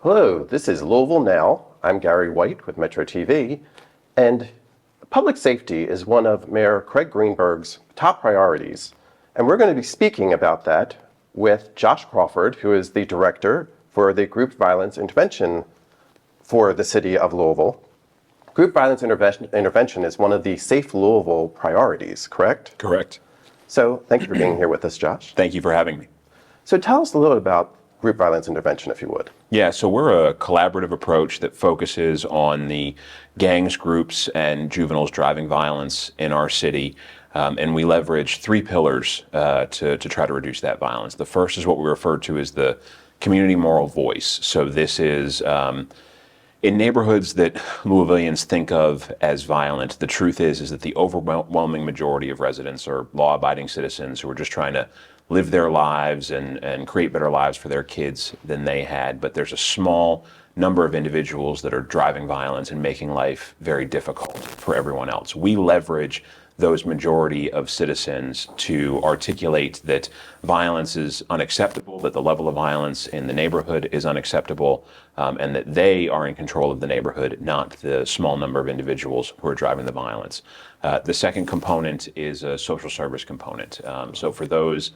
Hello, this is Louisville Now. I'm Gary White with MetroTV, and public safety is one of Mayor Craig Greenberg's top priorities, and we're going to be speaking about that with Josh Crawford, who is the director for the Group Violence Intervention for the city of Louisville. Group violence intervention is one of the Safe Louisville priorities, correct? Correct. So thank you for being here with us, Josh. Thank you for having me. So tell us a little about group violence intervention, if you would. Yeah, so we're a collaborative approach that focuses on the gangs, groups, and juveniles driving violence in our city. And we leverage three pillars to try to reduce that violence. The first is what we refer to as the community moral voice. So this is in neighborhoods that Louisvillians think of as violent. The truth is that the overwhelming majority of residents are law-abiding citizens who are just trying to live their lives and create better lives for their kids than they had. But there's a small number of individuals that are driving violence and making life very difficult for everyone else. We leverage those majority of citizens to articulate that violence is unacceptable, that the level of violence in the neighborhood is unacceptable, and that they are in control of the neighborhood, not the small number of individuals who are driving the violence. The second component is a social service component. So for those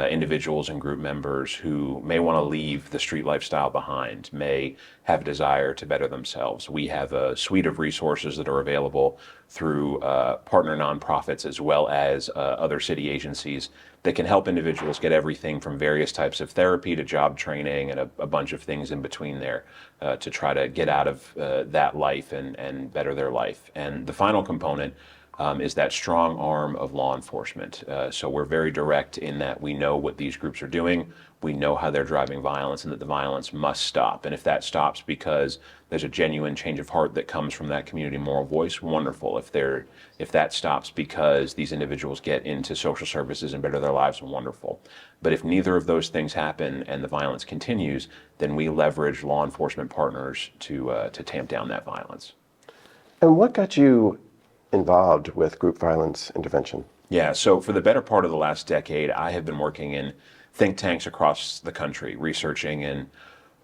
individuals and group members who may want to leave the street lifestyle behind, may have a desire to better themselves, we have a suite of resources that are available through partner nonprofits as well as other city agencies that can help individuals get everything from various types of therapy to job training and a bunch of things in between there to try to get out of that life and better their life. And the final component is that strong arm of law enforcement. So we're very direct in that we know what these groups are doing, we know how they're driving violence, and that the violence must stop. And if that stops because there's a genuine change of heart that comes from that community moral voice, wonderful. If that stops because these individuals get into social services and better their lives, wonderful. But if neither of those things happen and the violence continues, then we leverage law enforcement partners to tamp down that violence. And what got you involved with group violence intervention? Yeah, so for the better part of the last decade, I have been working in think tanks across the country, researching and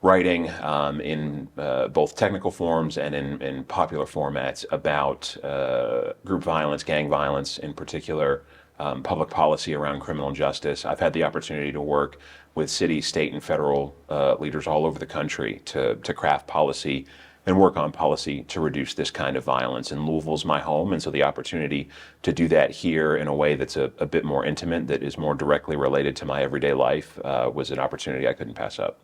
writing in both technical forms and in popular formats about group violence, gang violence in particular, public policy around criminal justice. I've had the opportunity to work with city, state, and federal leaders all over the country to craft policy and work on policy to reduce this kind of violence. And Louisville's my home, and so the opportunity to do that here in a way that's a bit more intimate, that is more directly related to my everyday life, was an opportunity I couldn't pass up.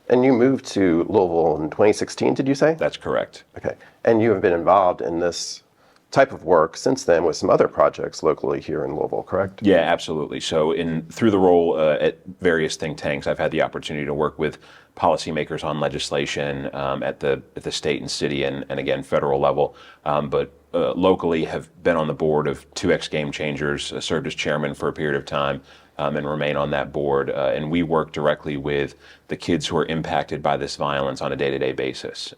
And you moved to Louisville in 2016, did you say? That's correct. Okay. And you have been involved in this type of work since then with some other projects locally here in Louisville, correct? Yeah, absolutely. So through the role at various think tanks, I've had the opportunity to work with policymakers on legislation at the state and city and again, federal level, but locally have been on the board of 2X Game Changers, served as chairman for a period of time, and remain on that board. And we work directly with the kids who are impacted by this violence on a day-to-day basis.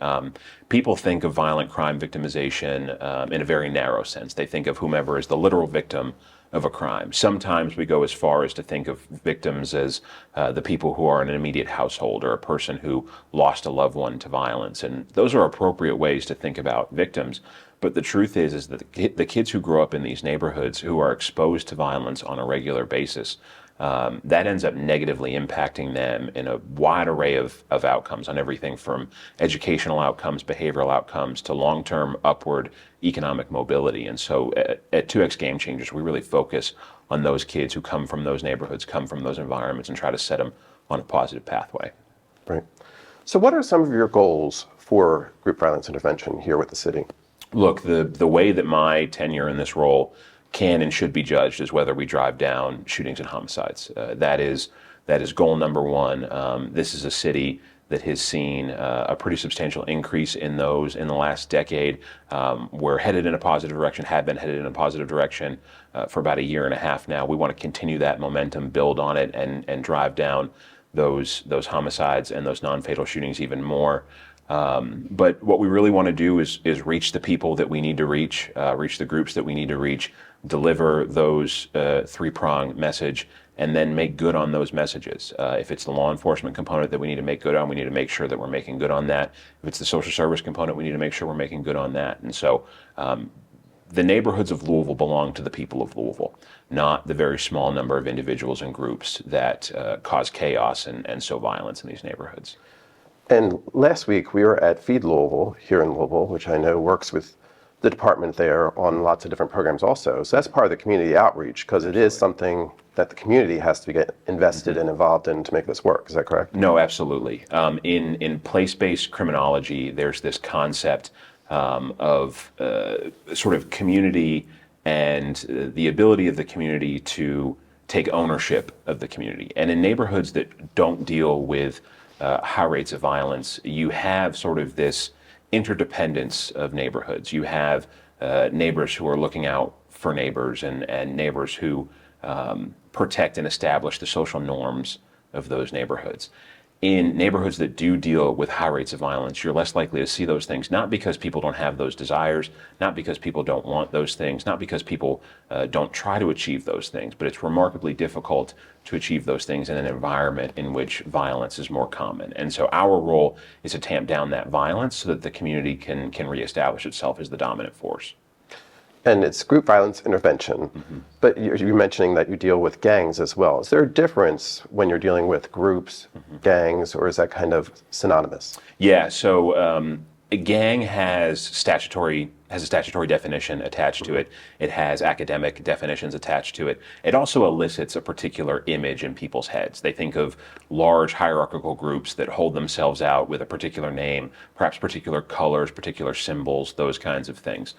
People think of violent crime victimization in a very narrow sense. They think of whomever is the literal victim of a crime. Sometimes we go as far as to think of victims as the people who are in an immediate household or a person who lost a loved one to violence. And those are appropriate ways to think about victims. But the truth is that the kids who grow up in these neighborhoods who are exposed to violence on a regular basis, that ends up negatively impacting them in a wide array of outcomes, on everything from educational outcomes, behavioral outcomes, to long-term upward economic mobility. And so at 2X Game Changers, we really focus on those kids who come from those neighborhoods, come from those environments, and try to set them on a positive pathway. Right. So what are some of your goals for group violence intervention here with the city? Look, the way that my tenure in this role can and should be judged is whether we drive down shootings and homicides. That is goal number one. This is a city that has seen a pretty substantial increase in those in the last decade. We're headed in a positive direction, have been headed in a positive direction for about a year and a half now. We want to continue that momentum, build on it, and drive down those homicides and those non-fatal shootings even more. But what we really want to do is reach the people that we need to reach the groups that we need to reach, deliver those three-prong message, and then make good on those messages. If it's the law enforcement component that we need to make good on, we need to make sure that we're making good on that. If it's the social service component, we need to make sure we're making good on that. And so the neighborhoods of Louisville belong to the people of Louisville, not the very small number of individuals and groups that cause chaos and sow violence in these neighborhoods. And last week we were at Feed Louisville here in Louisville, which I know works with the department there on lots of different programs also. So that's part of the community outreach, because it is something that the community has to get invested and involved in to make this work. Is that correct? No, absolutely. In place-based criminology, there's this concept of sort of community and the ability of the community to take ownership of the community. And in neighborhoods that don't deal with high rates of violence, you have sort of this interdependence of neighborhoods. You have neighbors who are looking out for neighbors and neighbors who protect and establish the social norms of those neighborhoods. In neighborhoods that do deal with high rates of violence, you're less likely to see those things, not because people don't have those desires, not because people don't want those things, not because people don't try to achieve those things, but it's remarkably difficult to achieve those things in an environment in which violence is more common. And so our role is to tamp down that violence so that the community can reestablish itself as the dominant force. And it's group violence intervention, but you're mentioning that you deal with gangs as well. Is there a difference when you're dealing with groups, gangs, or is that kind of synonymous? Yeah, so a gang has a statutory definition attached to it. It has academic definitions attached to it. It also elicits a particular image in people's heads. They think of large hierarchical groups that hold themselves out with a particular name, perhaps particular colors, particular symbols, those kinds of things.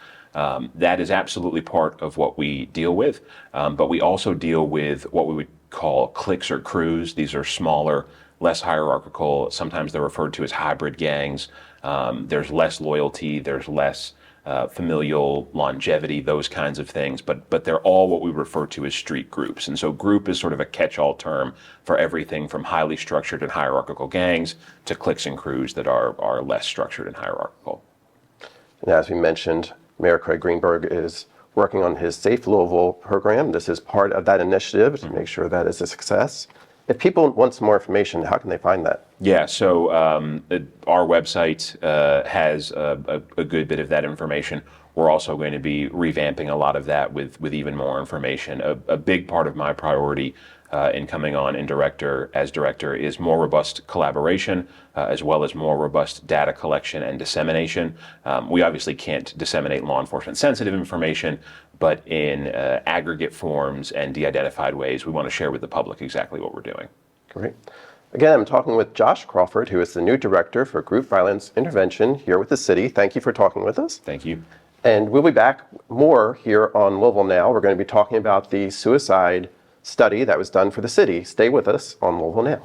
That is absolutely part of what we deal with, but we also deal with what we would call cliques or crews. These are smaller, less hierarchical. Sometimes they're referred to as hybrid gangs. There's less loyalty, there's less familial longevity, those kinds of things, but they're all what we refer to as street groups. And so group is sort of a catch-all term for everything from highly structured and hierarchical gangs to cliques and crews that are less structured and hierarchical. And as we mentioned, Mayor Craig Greenberg is working on his Safe Louisville program. This is part of that initiative to make sure that is a success. If people want some more information, how can they find that? Yeah, so our website has a good bit of that information. We're also going to be revamping a lot of that with even more information. A big part of my priority in coming on as director is more robust collaboration, as well as more robust data collection and dissemination. We obviously can't disseminate law enforcement sensitive information, but in aggregate forms and de-identified ways, we want to share with the public exactly what we're doing. Great. Again, I'm talking with Josh Crawford, who is the new director for group violence intervention here with the city. Thank you for talking with us. Thank you. And we'll be back more here on Louisville Now. We're going to be talking about the suicide study that was done for the city. Stay with us on Louisville Now.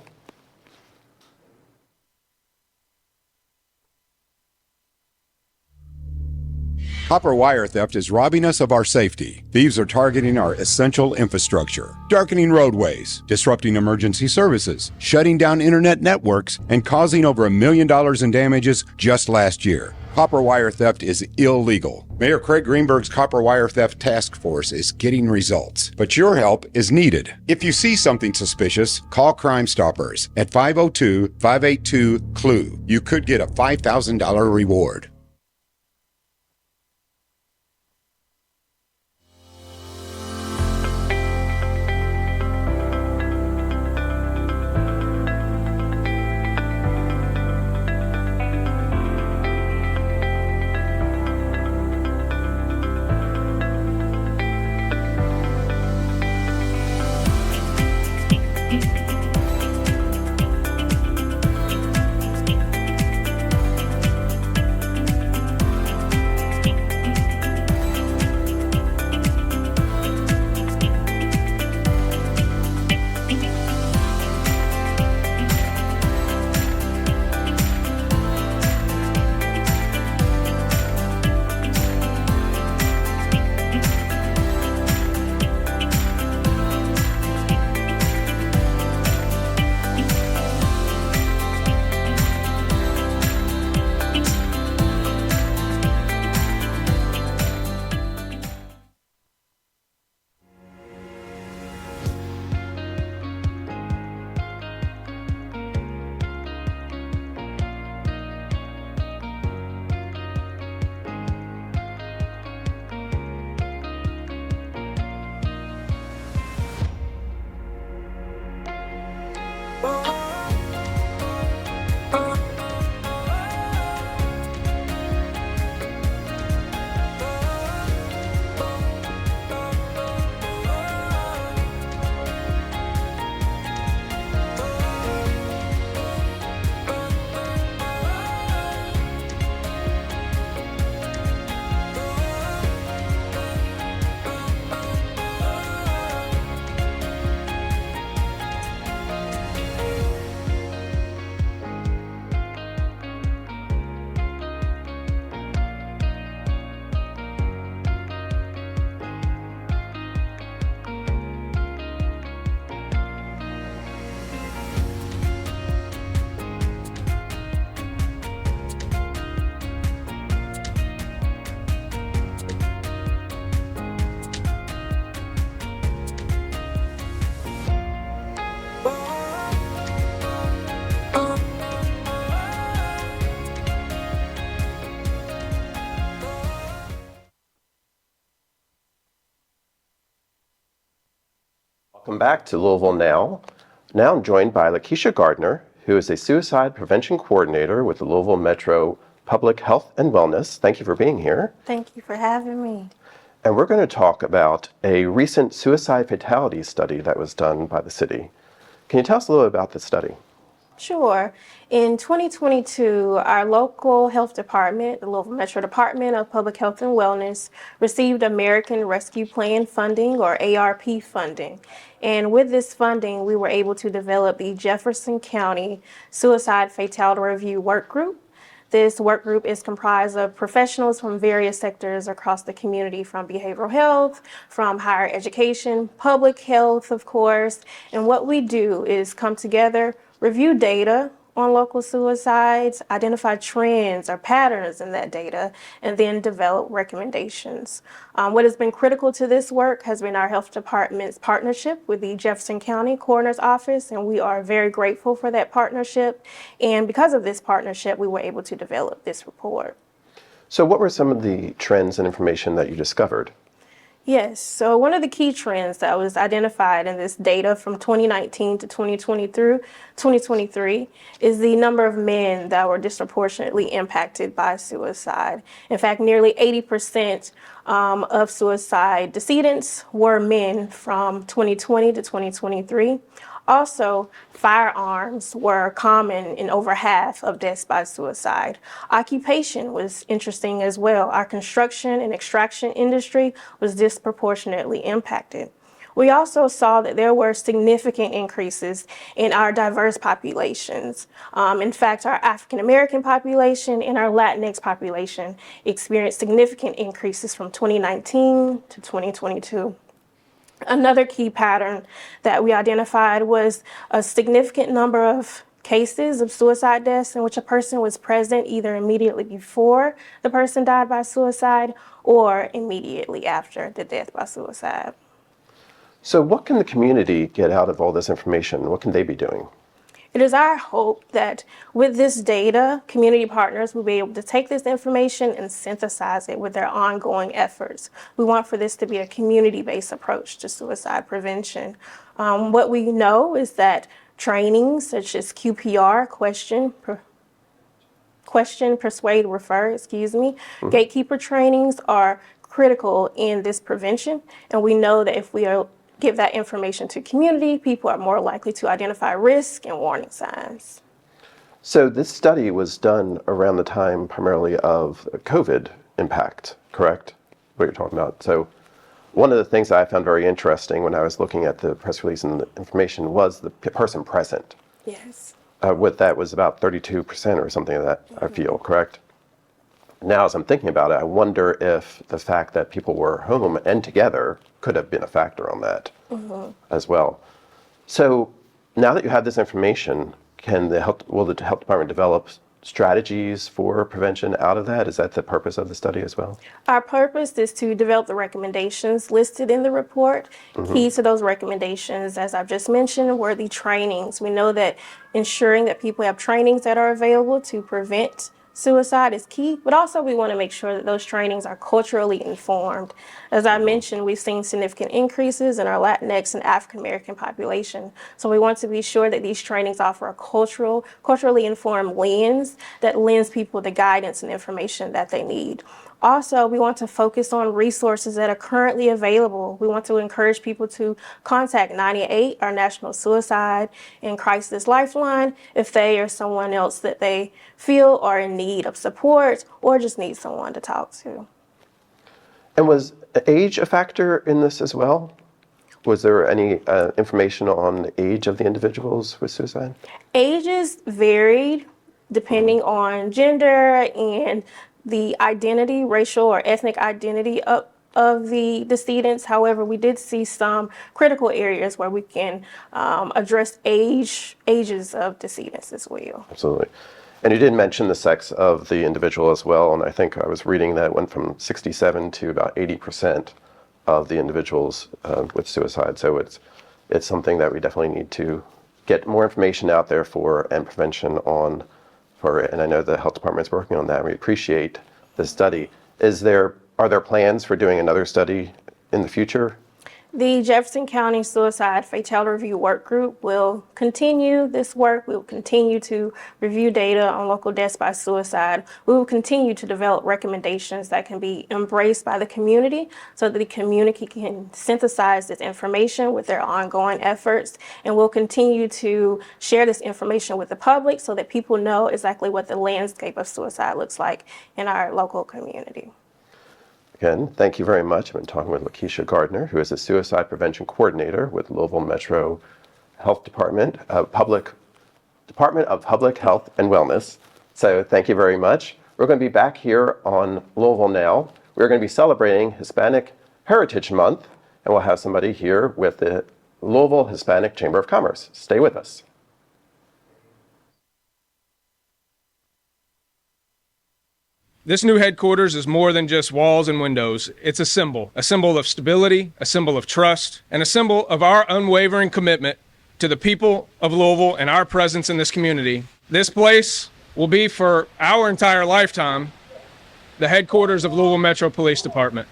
Copper wire theft is robbing us of our safety. Thieves are targeting our essential infrastructure, darkening roadways, disrupting emergency services, shutting down internet networks, and causing over $1 million in damages just last year. Copper wire theft is illegal. Mayor Craig Greenberg's Copper Wire Theft Task Force is getting results, but your help is needed. If you see something suspicious, call Crime Stoppers at 502-582-CLUE. You could get a $5,000 reward. Welcome back to Louisville Now. Now I'm joined by Lakeisha Gardner, who is a suicide prevention coordinator with the Louisville Metro Public Health and Wellness. Thank you for being here. Thank you for having me. And we're going to talk about a recent suicide fatality study that was done by the city. Can you tell us a little about this study? Sure. In 2022, our local health department, the Louisville Metro Department of Public Health and Wellness, received American Rescue Plan funding, or ARP funding. And with this funding, we were able to develop the Jefferson County Suicide Fatality Review Work Group. This work group is comprised of professionals from various sectors across the community, from behavioral health, from higher education, public health, of course. And what we do is come together, review data on local suicides, identify trends or patterns in that data, and then develop recommendations. What has been critical to this work has been our health department's partnership with the Jefferson County Coroner's Office, and we are very grateful for that partnership. And because of this partnership, we were able to develop this report. So what were some of the trends and information that you discovered? Yes, so one of the key trends that was identified in this data from 2019 to 2023 is the number of men that were disproportionately impacted by suicide. In fact, nearly 80% of suicide decedents were men from 2020 to 2023. Also, firearms were common in over half of deaths by suicide. Occupation was interesting as well. Our construction and extraction industry was disproportionately impacted. We also saw that there were significant increases in our diverse populations. In fact, our African American population and our Latinx population experienced significant increases from 2019 to 2022. Another key pattern that we identified was a significant number of cases of suicide deaths in which a person was present either immediately before the person died by suicide or immediately after the death by suicide. So what can the community get out of all this information? What can they be doing? It is our hope that with this data, community partners will be able to take this information and synthesize it with their ongoing efforts. We want for this to be a community-based approach to suicide prevention. What we know is that trainings such as QPR, question, persuade, refer, gatekeeper trainings are critical in this prevention. And we know that if we give that information to community, people are more likely to identify risk and warning signs. So this study was done around the time primarily of COVID impact, correct? What you're talking about. So one of the things I found very interesting when I was looking at the press release and the information was the person present. Yes. With that was about 32% or something like that, I feel, correct? Now, as I'm thinking about it, I wonder if the fact that people were home and together could have been a factor on that as well. So now that you have this information, will the health department develop strategies for prevention out of that? Is that the purpose of the study as well? Our purpose is to develop the recommendations listed in the report. Key to those recommendations, as I've just mentioned, were the trainings. We know that ensuring that people have trainings that are available to prevent suicide is key, but also we want to make sure that those trainings are culturally informed. As I mentioned, we've seen significant increases in our Latinx and African American population. So we want to be sure that these trainings offer a culturally informed lens that lends people the guidance and information that they need. Also, we want to focus on resources that are currently available. We want to encourage people to contact 98, our National Suicide and Crisis Lifeline, if they or someone else that they feel are in need of support or just need someone to talk to. And was age a factor in this as well? Was there any information on the age of the individuals with suicide? Ages varied depending on gender and the identity, racial or ethnic identity of the decedents. However, we did see some critical areas where we can address ages of decedents as well. Absolutely. And you did mention the sex of the individual as well, and I think I was reading that it went from 67 to about 80% of the individuals with suicide. So it's something that we definitely need to get more information out there for and prevention on for it. And I know the health department is working on that. We appreciate the study. Are there plans for doing another study in the future? The Jefferson County Suicide Fatality Review Work Group will continue this work. We will continue to review data on local deaths by suicide. We will continue to develop recommendations that can be embraced by the community so that the community can synthesize this information with their ongoing efforts. And we'll continue to share this information with the public so that people know exactly what the landscape of suicide looks like in our local community. Again, thank you very much. I've been talking with Lakeisha Gardner, who is the Suicide Prevention Coordinator with Louisville Metro Health Department of Public Health and Wellness. So thank you very much. We're going to be back here on Louisville Now. We're going to be celebrating Hispanic Heritage Month, and we'll have somebody here with the Louisville Hispanic Chamber of Commerce. Stay with us. This new headquarters is more than just walls and windows. It's a symbol of stability, a symbol of trust, and a symbol of our unwavering commitment to the people of Louisville and our presence in this community. This place will be, for our entire lifetime, the headquarters of Louisville Metro Police Department.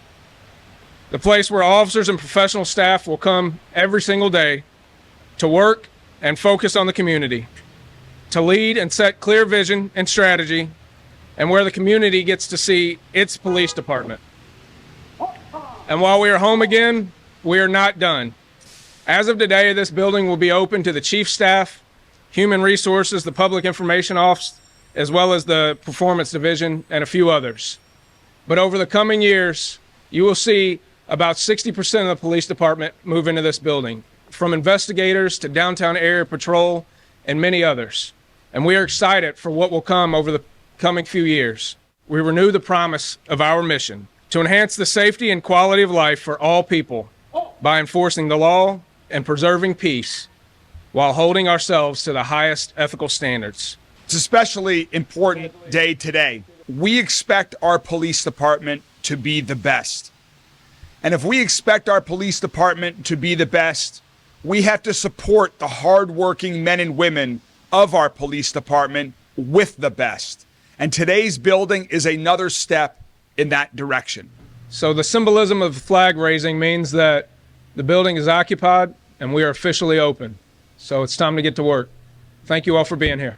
The place where officers and professional staff will come every single day to work and focus on the community, to lead and set clear vision and strategy, and where the community gets to see its police department. And while we are home again, we are not done. As of today, this building will be open to the chief staff, human resources, the public information office, as well as the performance division and a few others. But over the coming years, you will see about 60% of the police department move into this building, from investigators to downtown area patrol and many others. And we are excited for what will come over the coming few years. We renew the promise of our mission to enhance the safety and quality of life for all people by enforcing the law and preserving peace while holding ourselves to the highest ethical standards. It's an especially important day today. We expect our police department to be the best. And if we expect our police department to be the best, we have to support the hardworking men and women of our police department with the best. And today's building is another step in that direction. So the symbolism of flag raising means that the building is occupied and we are officially open. So it's time to get to work. Thank you all for being here.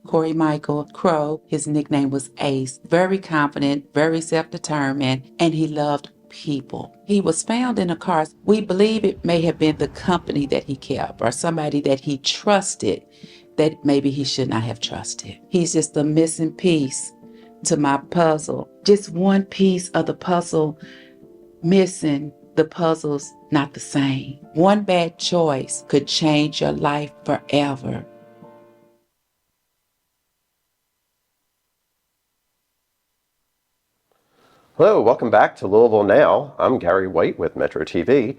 Corey Michael Crow, his nickname was Ace, very confident, very self-determined, and he loved people. He was found in a car. We believe it may have been the company that he kept or somebody that he trusted that maybe he should not have trusted. He's just a missing piece to my puzzle. Just one piece of the puzzle missing. The puzzle's not the same. One bad choice could change your life forever. Hello, welcome back to Louisville Now. I'm Gary White with MetroTV,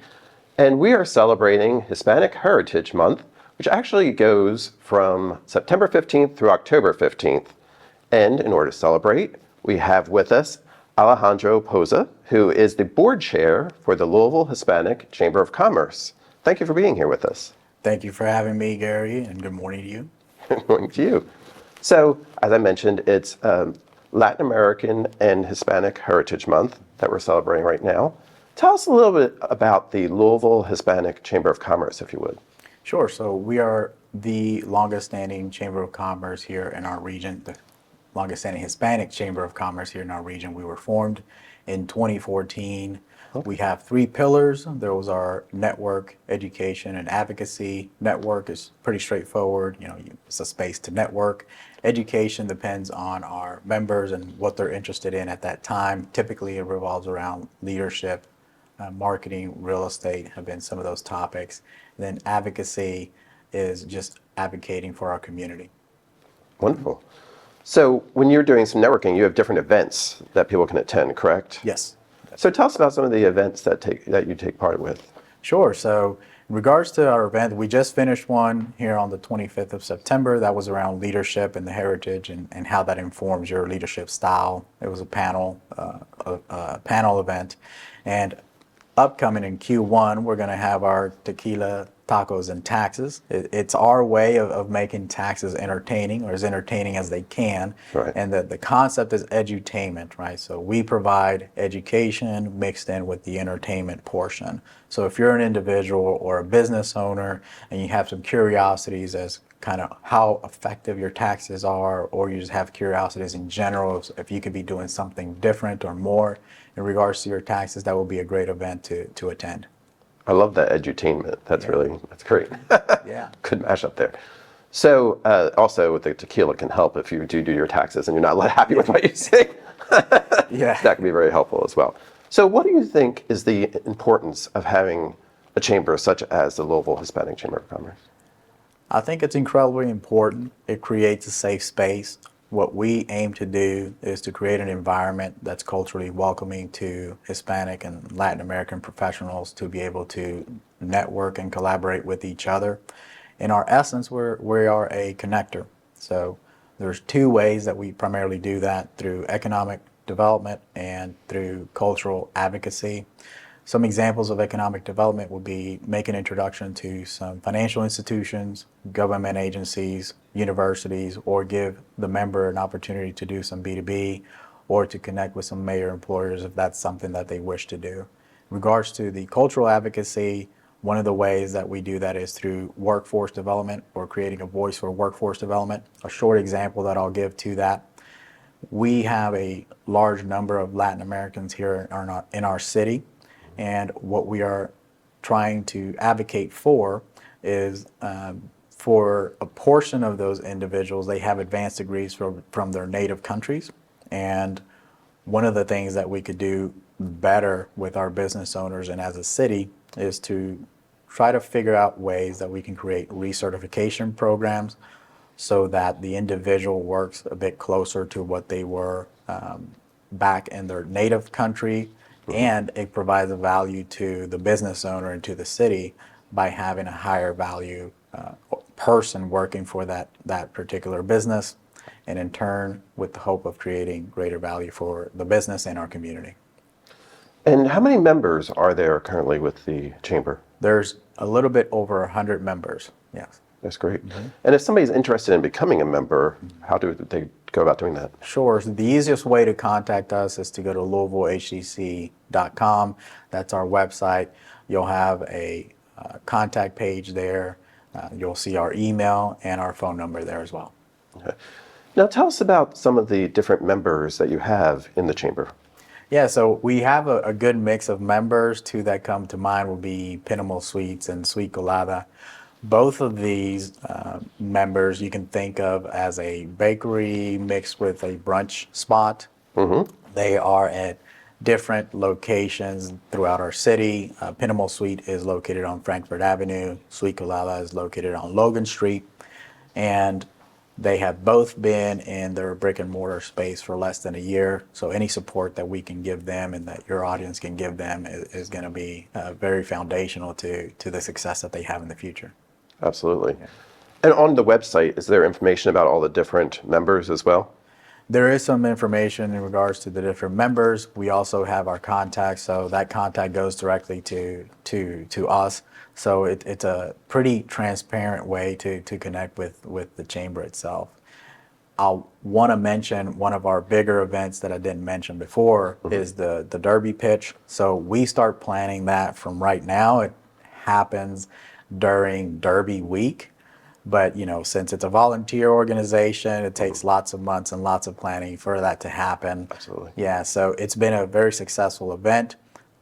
and we are celebrating Hispanic Heritage Month, which actually goes from September 15th through October 15th. And in order to celebrate, we have with us Alejandro Pousa, who is the board chair for the Louisville Hispanic Chamber of Commerce. Thank you for being here with us. Thank you for having me, Gary, and good morning to you. Good morning to you. So, as I mentioned, it's Latin American and Hispanic Heritage Month that we're celebrating right now. Tell us a little bit about the Louisville Hispanic Chamber of Commerce, if you would. Sure. So we are the longest standing Chamber of Commerce here in our region, the longest standing Hispanic Chamber of Commerce here in our region. We were formed in 2014. We have 3 pillars. There was our network, education, and advocacy. Network is pretty straightforward. You know, it's a space to network. Education depends on our members and what they're interested in at that time. Typically, it revolves around leadership, marketing, real estate have been some of those topics. Then advocacy is just advocating for our community. Wonderful. So when you're doing some networking, you have different events that people can attend, correct? Yes. So tell us about some of the events that you take part with. Sure. So in regards to our event, we just finished one here on the 25th of September. That was around leadership and the heritage and how that informs your leadership style. It was a panel event. And upcoming in Q1, we're going to have our tequila tacos and taxes. It's our way of making taxes entertaining, or as entertaining as they can. Right. And the concept is edutainment, right? So we provide education mixed in with the entertainment portion. So if you're an individual or a business owner and you have some curiosities as kind of how effective your taxes are, or you just have curiosities in general, if you could be doing something different or more in regards to your taxes, that will be a great event to attend. I love that edutainment. That's that's great. Yeah. Good mashup there. So also the tequila can help if you do your taxes and you're not happy with what you say. Yeah. That can be very helpful as well. So what do you think is the importance of having a chamber such as the Louisville Hispanic Chamber of Commerce? I think it's incredibly important. It creates a safe space. What we aim to do is to create an environment that's culturally welcoming to Hispanic and Latin American professionals to be able to network and collaborate with each other. In our essence, we are a connector. So there's two ways that we primarily do that: through economic development and through cultural advocacy. Some examples of economic development would be make an introduction to some financial institutions, government agencies, universities, or give the member an opportunity to do some B2B or to connect with some major employers if that's something that they wish to do. In regards to the cultural advocacy, one of the ways that we do that is through workforce development or creating a voice for workforce development. A short example that I'll give to that: we have a large number of Latin Americans here in our city. And what we are trying to advocate for is for a portion of those individuals, they have advanced degrees from their native countries. And one of the things that we could do better with our business owners and as a city is to try to figure out ways that we can create recertification programs so that the individual works a bit closer to what they were back in their native country. And it provides a value to the business owner and to the city by having a higher value person working for that particular business, and in turn with the hope of creating greater value for the business and our community. And how many members are there currently with the chamber? There's a little bit over 100 members, yes. That's great. And if somebody's interested in becoming a member, how do they go about doing that? Sure. So the easiest way to contact us is to go to LouisvilleHCC.com. That's our website. You'll have a contact page there. You'll see our email and our phone number there as well. Okay. Now tell us about some of the different members that you have in the chamber. Yeah, so we have a good mix of members. Two that come to mind would be Pinnacle Sweets and Sweet Colada. Both of these members you can think of as a bakery mixed with a brunch spot. Mm-hmm. They are at different locations throughout our city. Pinnacle Sweet is located on Frankfurt Avenue. Sweet Colada is located on Logan Street. And they have both been in their brick and mortar space for less than a year. So any support that we can give them and that your audience can give them is going to be very foundational to the success that they have in the future. Absolutely. Yeah. And on the website, is there information about all the different members as well? There is some information in regards to the different members. We also have our contacts, so that contact goes directly to us. So it's a pretty transparent way to connect with the chamber itself. I'll want to mention one of our bigger events that I didn't mention before is the Derby pitch. So we start planning that from right now. It happens during Derby week. But, since it's a volunteer organization, it takes lots of months and lots of planning for that to happen. Absolutely. Yeah, so it's been a very successful event.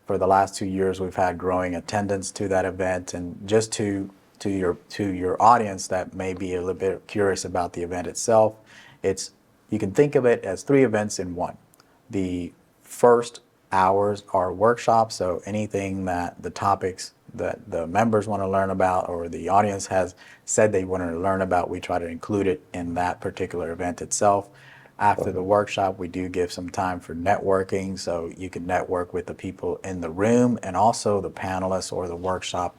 For the last 2 years, we've had growing attendance to that event. And just to your audience that may be a little bit curious about the event itself, you can think of it as 3 events in one. The first hours are workshops, so anything that the topics that the members want to learn about or the audience has said they want to learn about, we try to include it in that particular event itself. After the workshop, we do give some time for networking, so you can network with the people in the room and also the panelists or the workshop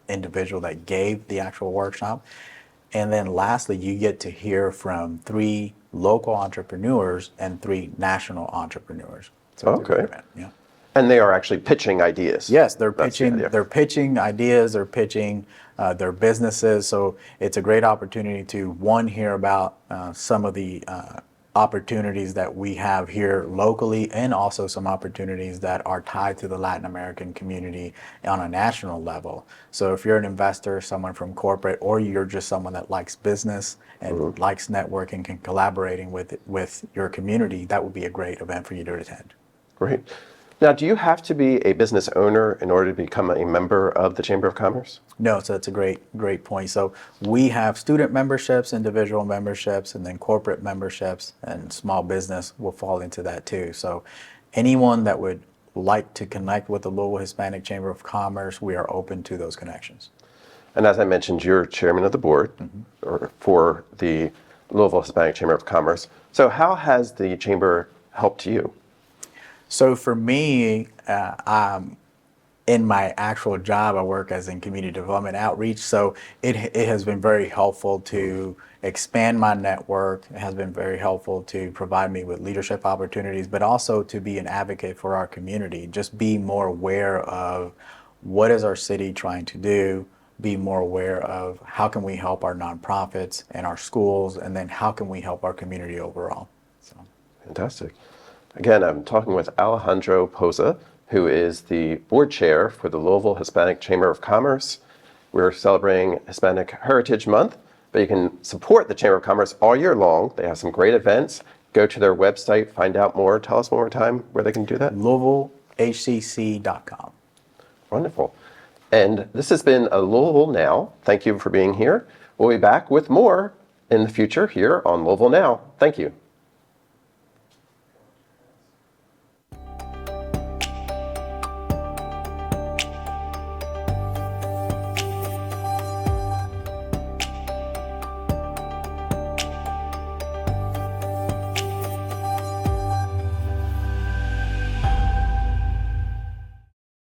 individual that gave the actual workshop. And then lastly, you get to hear from 3 local entrepreneurs and 3 national entrepreneurs. So okay. Yeah. And they are actually pitching ideas. Yes, they're That's the pitching. idea. They're pitching ideas. They're pitching their businesses. So it's a great opportunity to hear about some of the opportunities that we have here locally, and also some opportunities that are tied to the Latin American community on a national level. So if you're an investor, someone from corporate, or you're just someone that likes business and likes networking and collaborating with your community, that would be a great event for you to attend. Great. Now, do you have to be a business owner in order to become a member of the Chamber of Commerce? No, so that's a great point. So we have student memberships, individual memberships, and then corporate memberships, and small business will fall into that too. So anyone that would like to connect with the Louisville Hispanic Chamber of Commerce, we are open to those connections. And as I mentioned, you're chairman of the board for the Louisville Hispanic Chamber of Commerce. So how has the chamber helped you? So for me, in my actual job, I work as in community development outreach. So it has been very helpful to expand my network. It has been very helpful to provide me with leadership opportunities, but also to be an advocate for our community. Just be more aware of what is our city trying to do, be more aware of how can we help our nonprofits and our schools, and then how can we help our community overall. So. Fantastic. Again, I'm talking with Alejandro Pousa, who is the board chair for the Louisville Hispanic Chamber of Commerce. We're celebrating Hispanic Heritage Month, but you can support the Chamber of Commerce all year long. They have some great events. Go to their website, find out more. Tell us one more time where they can do that. LouisvilleHCC.com. Wonderful. And this has been a Louisville Now. Thank you for being here. We'll be back with more in the future here on Louisville Now. Thank you.